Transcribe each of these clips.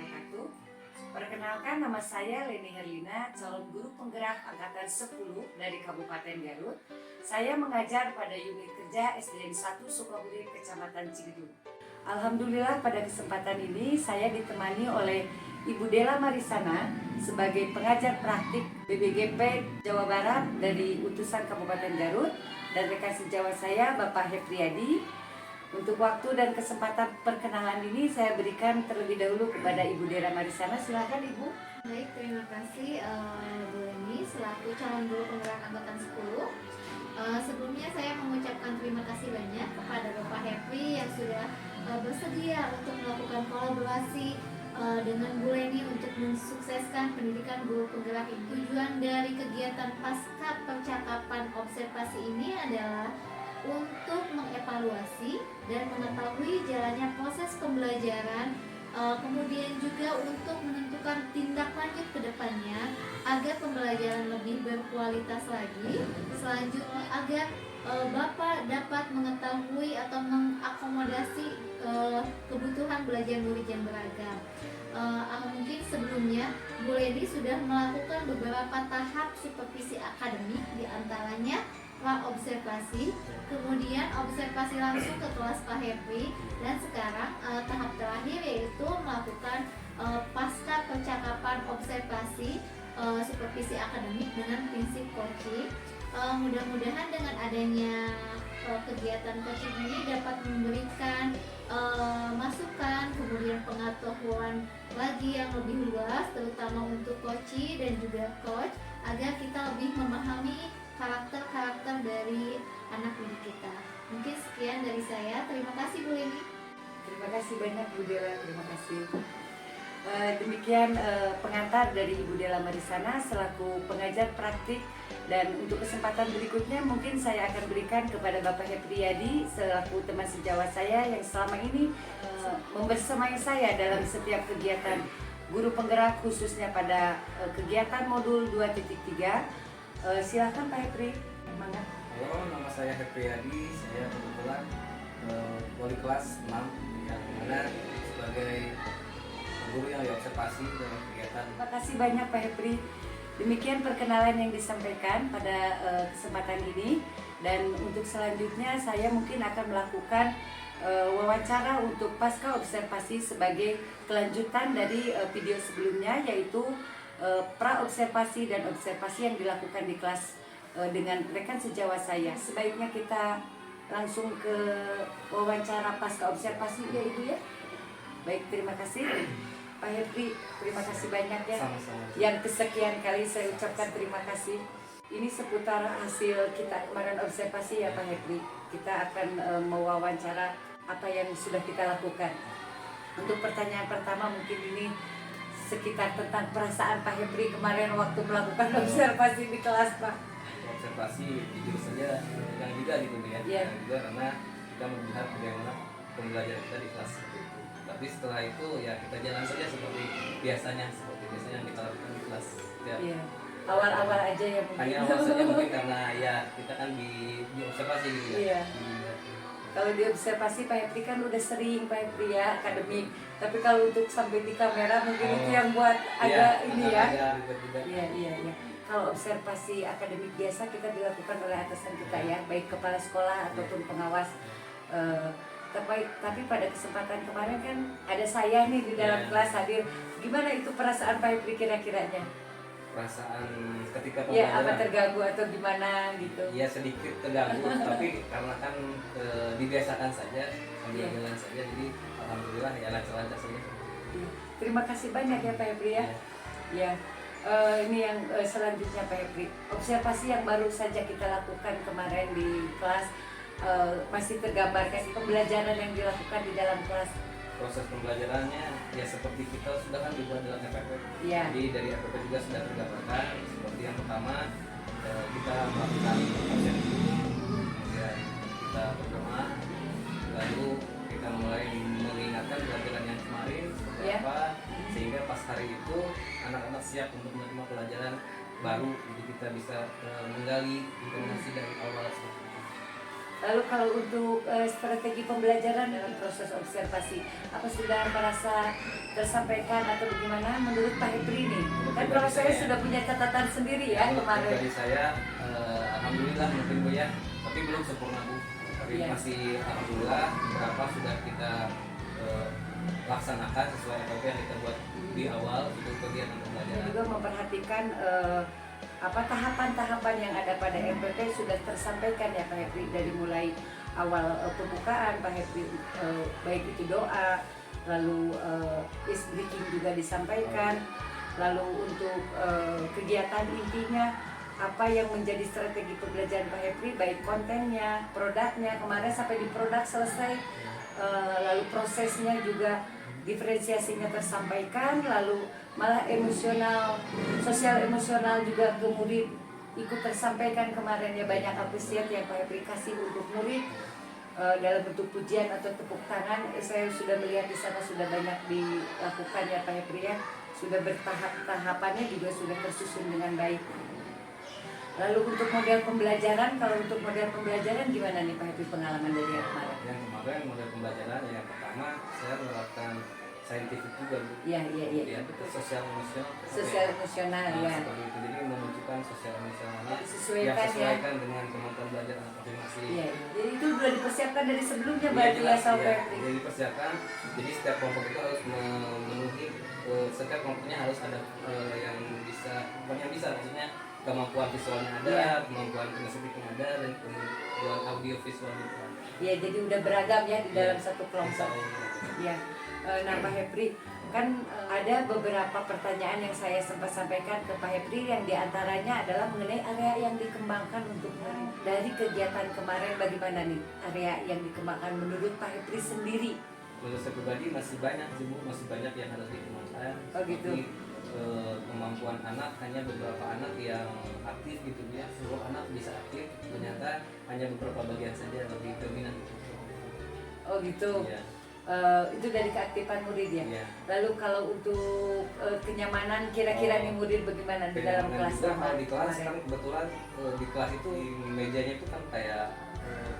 wabarakatuh. Perkenalkan, nama saya Leni Herlina, calon guru penggerak angkatan 10 dari Kabupaten Garut. Saya mengajar pada unit kerja SDN 1 Sukabumi, Kecamatan Cigedung. Alhamdulillah pada kesempatan ini saya ditemani oleh Ibu Dela Marisana sebagai pengajar praktik BBGP Jawa Barat dari utusan Kabupaten Garut, dan rekan sejawat saya Bapak Hepriyadi. Untuk waktu dan kesempatan perkenalan ini saya berikan terlebih dahulu kepada Ibu Dela Marisana. Silakan Ibu. Baik, terima kasih Bu Leni selaku calon guru penggerak angkatan 10. Sebelumnya saya mengucapkan terima kasih banyak kepada Bapak Hepri yang sudah bersedia untuk melakukan kolaborasi dengan Bu Leni untuk mensukseskan pendidikan guru penggerak ini. Tujuan dari kegiatan pasca percakapan observasi ini adalah untuk mengevaluasi dan mengetahui jalannya proses pembelajaran, kemudian juga untuk menentukan tindak lanjut ke depannya agar pembelajaran lebih berkualitas lagi. Selanjutnya agar Bapak dapat mengetahui atau mengakomodasi kebutuhan belajar murid yang beragam. Mungkin sebelumnya Bu Leni sudah melakukan beberapa tahap supervisi akademik, diantaranya observasi, kemudian observasi langsung ke kelas Pak Hepri, dan sekarang tahap terakhir yaitu melakukan pasca percakapan observasi supervisi akademik dengan prinsip coaching. Mudah-mudahan dengan adanya kegiatan coaching ini dapat memberikan masukan, kemudian pengetahuan lagi yang lebih luas, terutama untuk coach dan juga coach, agar kita lebih memahami karakter-karakter dari anak didik kita. Mungkin sekian dari saya. Terima kasih Bu Leni. Terima kasih banyak Bu Dela, terima kasih. Demikian pengantar dari Ibu Dela Marisana selaku pengajar praktik, dan untuk kesempatan berikutnya mungkin saya akan berikan kepada Bapak Hepriyadi selaku teman sejawat saya yang selama ini membersamai saya dalam setiap kegiatan guru penggerak, khususnya pada kegiatan modul 2.3. Silakan Pak Hepri. Semangat. Halo, nama saya Hepriyadi. Saya kebetulan wali kelas 6 yang mana sebagai guru yang diobservasi dalam kegiatan. Terima kasih banyak Pak Hepri. Demikian perkenalan yang disampaikan pada kesempatan ini, dan untuk selanjutnya saya mungkin akan melakukan wawancara untuk pasca observasi sebagai kelanjutan dari video sebelumnya, yaitu pra-observasi dan observasi yang dilakukan di kelas dengan rekan sejawat saya. Sebaiknya kita langsung ke wawancara pasca observasi ya Ibu ya. Baik, terima kasih Pak Hepri, terima kasih banyak ya. Sama-sama. Yang kesekian kali saya ucapkan terima kasih. Ini seputar hasil kita kemarin observasi ya Pak Hepri. Kita akan mewawancara apa yang sudah kita lakukan. Untuk pertanyaan pertama mungkin ini sekitar tentang perasaan Pak Hepri kemarin waktu melakukan observasi di kelas Pak. Observasi jujur saja yang juga gitu ya. Yeah. Yang juga karena kita melihat bagaimana pembelajaran kita di kelas seperti itu. Tapi setelah itu ya kita jalan saja seperti biasanya yang kita lakukan di kelas. Ya. Iya. Awal-awal aja ya mungkin. Hanya awal saja mungkin karena ya kita kan di observasi gitu ya. Iya. Kalau di observasi Pak Hepri kan udah sering Pak Hepri ya akademik. Tapi kalau untuk sampai di kamera mungkin itu yang buat agak ini ya. Iya. Kalau observasi akademik biasa kita dilakukan oleh atasan kita ya, baik kepala sekolah ataupun pengawas. Tapi pada kesempatan kemarin kan ada saya nih di dalam kelas hadir. Gimana itu perasaan Pak Hepri kira-kiranya? Perasaan ketika Ya, pembelajaran. apa terganggu atau gimana gitu? Ya sedikit terganggu, tapi karena kan dibiasakan saja, sambil jalan saja, jadi alhamdulillah ya lancar-lancar saja. Terima kasih banyak ya Pak Hepri ya. Ya, ini yang selanjutnya Pak Hepri. Observasi yang baru saja kita lakukan kemarin di kelas, masih tergambarkan pembelajaran yang dilakukan di dalam kelas. Proses pembelajarannya ya seperti kita sudah kan dibuat dalam FPP. Ya. Jadi dari FPP juga sudah tergambarkan. Seperti yang pertama kita melakukan absen, kemudian kita berdoa, lalu kita mulai mengingatkan pelajaran yang kemarin seperti apa, sehingga pas hari itu anak-anak siap untuk menerima pelajaran baru. Jadi kita bisa menggali informasi dari awal seperti itu. Lalu kalau untuk strategi pembelajaran dalam proses observasi, apa sudah merasa tersampaikan atau bagaimana menurut Pak Hepri ini? Kan kalau saya sudah punya catatan sendiri ya kemarin. Dari saya, alhamdulillah mungkin Bu ya, tapi belum sempurna Bu. Tapi Iya. masih alhamdulillah beberapa sudah kita laksanakan sesuai SOP yang kita buat di awal untuk kegiatan Dan pembelajaran. juga memperhatikan apa tahapan-tahapan yang ada pada MPP sudah tersampaikan ya Pak Hepri, dari mulai awal pembukaan Pak Hepri, baik itu doa, lalu is breaking juga disampaikan, lalu untuk kegiatan intinya apa yang menjadi strategi pembelajaran Pak Hepri, baik kontennya, produknya, kemarin sampai di produk selesai, lalu prosesnya juga diferensiasinya tersampaikan, lalu malah emosional, sosial emosional juga ke murid ikut tersampaikan kemarin ya, banyak apresiasi yang Pak Hepri kasih untuk murid dalam bentuk pujian atau tepuk tangan. Saya sudah melihat di sana sudah banyak dilakukan ya Pak Hepri ya, sudah bertahap-tahapannya juga sudah tersusun dengan baik. Lalu untuk model pembelajaran, kalau untuk model pembelajaran gimana nih Pak Hepri pengalaman dari yang kemarin? Yang kemarin model pembelajaran yang pertama saya menerapkan saintifik juga Bu. Iya. Ya, betul, sosial emosional. Sosial emosional ya. Seperti itu, jadi memunculkan sosial emosional yang Disesuaikan ya. sesuaikan dengan kemampuan belajar anak masing-masing. Iya. Jadi itu sudah dipersiapkan dari sebelumnya Iya, berarti ya jelas, Sob iya. Hepri. Jadi dipersiapkan, jadi setiap kelompok itu harus memenuhi, setiap kelompoknya harus ada yang bisa, bukan yang bisa, maksudnya kemampuan visualnya ada, Iya. kemampuan kinestetiknya ada, dan kemampuan audio visualnya ada. Iya, jadi udah beragam ya di dalam satu Insya kelompok. Allah. Iya. Nah Pak Hepri, kan ada beberapa pertanyaan yang saya sempat sampaikan ke Pak Hepri, yang diantaranya adalah mengenai area yang dikembangkan untuk murid. Dari kegiatan kemarin bagaimana nih area yang dikembangkan menurut Pak Hepri sendiri? Menurut saya pribadi masih banyak sih Bu, masih banyak yang harus dikembangkan. Oh, gitu. Tapi, kemampuan anak hanya beberapa anak yang aktif gitu ya, seluruh anak bisa aktif, ternyata hanya beberapa bagian saja yang lebih dominan. Oh gitu. Iya. Itu dari keaktifan murid ya. Iya. Lalu kalau untuk kenyamanan kira-kira nih murid bagaimana di dalam Dan kelas? juga kalau di kelas kemarin? kan kebetulan di kelas itu mejanya itu kan kayak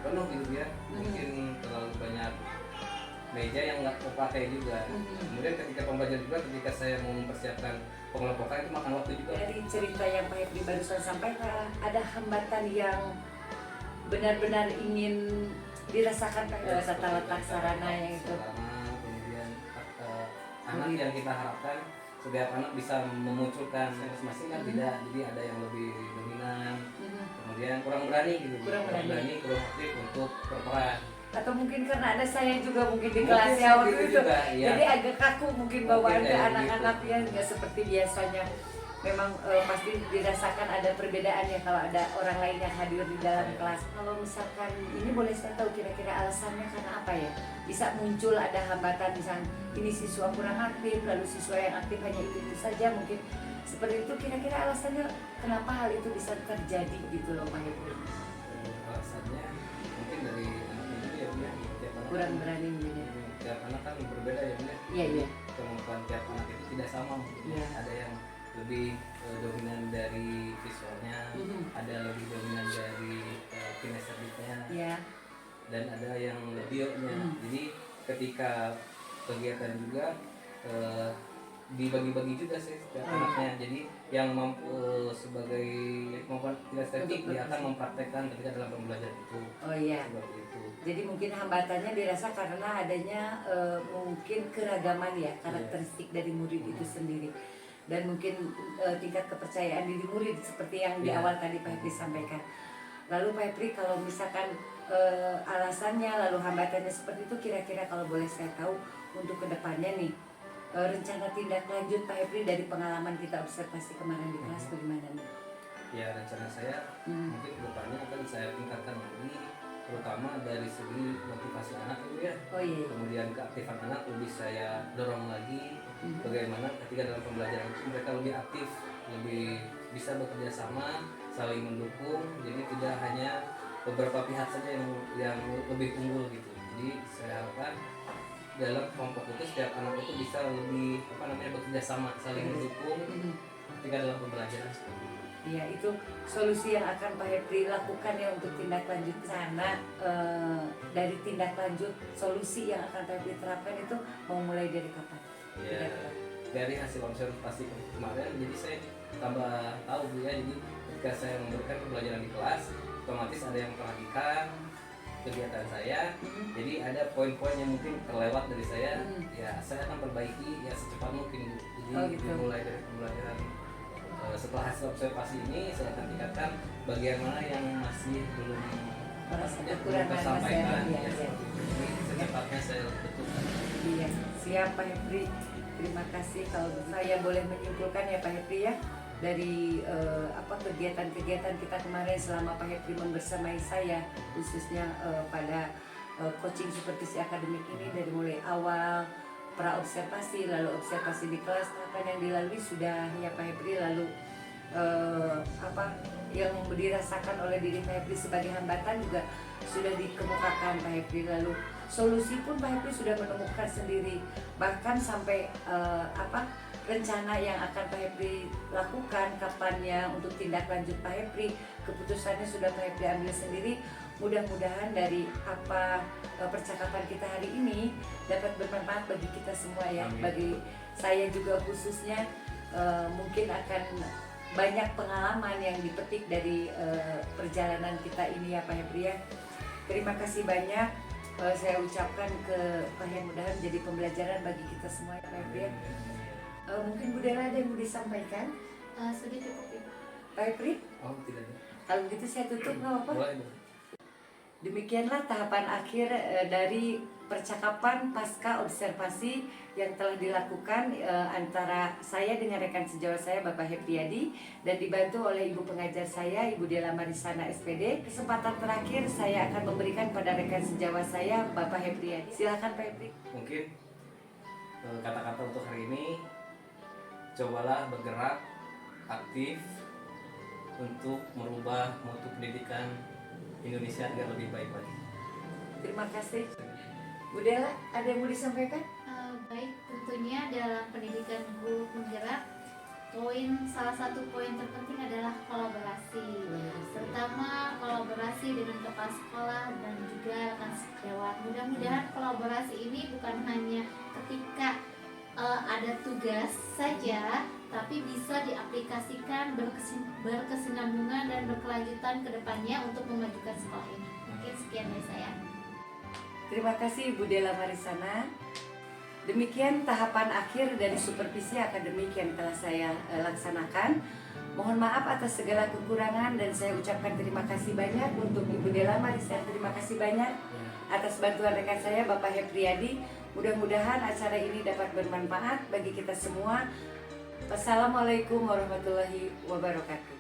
penuh gitu ya, mungkin terlalu banyak meja yang nggak terpakai juga. Kemudian ketika pembelajaran juga, ketika saya mau mempersiapkan pengelompokan itu makan waktu juga. Dari cerita yang Pak Hepri barusan sampaikan, ada hambatan yang benar-benar ingin dirasakan tata letak sarana yang itu. Kemudian anak yang kita harapkan setiap anak bisa memunculkan masing-masing kan tidak, jadi ada yang lebih dominan, kemudian kurang berani gitu, Kurang berani. kurang aktif untuk berperan. Atau mungkin karena ada saya juga mungkin di Mungkin kelasnya waktu seperti itu, juga, iya. jadi agak kaku mungkin bawaan Mungkin ke kayak anak-anak gitu. yang nggak seperti biasanya. Memang pasti dirasakan ada perbedaannya kalau ada orang lain yang hadir di dalam kelas. Kalau misalkan ini boleh saya tahu kira-kira alasannya karena apa ya? Bisa muncul ada hambatan, misalnya ini siswa kurang aktif, lalu siswa yang aktif hanya itu saja, mungkin seperti itu. Kira-kira alasannya kenapa hal itu bisa terjadi gitu loh Pak Hepri? Alasannya mungkin dari anak itu ya, punya tiap anak Kurang berani mungkin ya. tiap anak kan berbeda ya, punya Iya. kemampuan tiap anak itu tidak sama mungkin. Iya. Ada yang lebih dominan dari visualnya, ada lebih dominan dari kinestetiknya, Iya. dan ada yang bionya. Jadi ketika kegiatan juga dibagi-bagi juga sih setiap anaknya. Jadi yang mampu sebagai kemampuan kinestetik dia akan mempraktekkan ketika dalam pembelajaran itu. Oh iya. Seperti itu. Jadi mungkin hambatannya dirasa karena adanya mungkin keragaman ya, karakteristik dari murid itu sendiri, dan mungkin tingkat kepercayaan diri murid seperti yang di Iya. awal tadi Pak Hepri sampaikan. Lalu Pak Hepri, kalau misalkan alasannya lalu hambatannya seperti itu, kira-kira kalau boleh saya tahu untuk kedepannya nih, rencana tindak lanjut Pak Hepri dari pengalaman kita observasi kemarin di kelas bagaimana nih? Ya, rencana saya mungkin kedepannya akan saya tingkatkan lagi, terutama dari segi motivasi anak itu ya. Oh iya. Kemudian keaktifan anak lebih saya dorong lagi, bagaimana ketika dalam pembelajaran itu mereka lebih aktif, lebih bisa bekerja sama, saling mendukung. Jadi tidak hanya beberapa pihak saja yang lebih unggul gitu. Jadi saya harapkan dalam kelompok itu setiap anak itu bisa lebih bekerja sama, saling mendukung ketika dalam pembelajaran seperti itu. Iya, itu solusi yang akan Pak Hepri lakukan ya untuk tindak lanjut sana. Dari tindak lanjut solusi yang akan Pak Hepri terapkan itu mau mulai dari kapan? Ya, dari hasil observasi kemarin, jadi saya tambah tahu Bu ya. Jadi ketika saya memberikan pembelajaran di kelas, otomatis ada yang memperhatikan kegiatan saya. Jadi ada poin-poin yang mungkin terlewat dari saya, ya saya akan perbaiki ya secepat mungkin Bu. Jadi gitu. mulai dari pembelajaran setelah hasil observasi ini saya akan tingkatkan bagian mana yang masih belum Merasa belum kekurangan tersampaikan. Mas, ya. Ya, seperti itu. Jadi secepatnya saya betulkan. Iya, siap Pak Hepri. Terima kasih. Kalau saya boleh menyimpulkan ya Pak Hepri ya, dari kegiatan-kegiatan kita kemarin selama Pak Hepri membersamai saya, khususnya pada coaching supervisi akademik ini, dari mulai awal pra observasi, lalu observasi di kelas, tahapan yang dilalui sudah ya Pak Hepri, lalu yang dirasakan oleh diri Pak Hepri sebagai hambatan juga sudah dikemukakan Pak Hepri, lalu solusi pun Pak Hepri sudah menemukan sendiri, bahkan sampai rencana yang akan Pak Hepri lakukan kapannya untuk tindak lanjut Pak Hepri, keputusannya sudah Pak Hepri ambil sendiri. Mudah-mudahan dari percakapan kita hari ini dapat bermanfaat bagi kita semua ya. Amin. Bagi saya juga khususnya mungkin akan banyak pengalaman yang dipetik dari perjalanan kita ini ya Pak Hepri ya. Terima kasih banyak saya ucapkan ke Pak Hepri, mudah-mudahan jadi pembelajaran bagi kita semua ya Pak Hepri ya. Mungkin Bu Dela ada yang mau disampaikan? Sudah cukup Ibu. Pak Hepri? Oh tidak ada. Kalau begitu saya tutup nggak apa-apa? Boleh Bu. Demikianlah tahapan akhir dari percakapan pasca observasi yang telah dilakukan antara saya dengan rekan sejawat saya Bapak Hepriyadi dan dibantu oleh Ibu pengajar saya Ibu Dela Marisana SPD. Kesempatan terakhir saya akan memberikan pada rekan sejawat saya Bapak Hepriyadi. Silakan Pak Hepri. Mungkin kata-kata untuk hari ini, cobalah bergerak aktif untuk merubah mutu pendidikan Indonesia agar lebih baik lagi. Terima kasih. Bu Dela, ada yang mau disampaikan? Baik, tentunya dalam pendidikan guru penggerak, salah satu poin terpenting adalah kolaborasi. Terutama kolaborasi dengan kepala sekolah dan juga rekan sejawat. Mudah-mudahan kolaborasi ini bukan hanya ketika ada tugas saja, tapi bisa diaplikasikan berkesinambungan dan berkelanjutan ke depannya untuk memajukan sekolah ini. Mungkin sekian dari saya. Terima kasih Ibu Dela Marisana. Demikian tahapan akhir dari supervisi akademik yang telah saya laksanakan. Mohon maaf atas segala kekurangan dan saya ucapkan terima kasih banyak untuk Ibu Dela Marisana. Terima kasih banyak atas bantuan rekan saya Bapak Hepriyadi. Mudah-mudahan acara ini dapat bermanfaat bagi kita semua. Wassalamualaikum warahmatullahi wabarakatuh.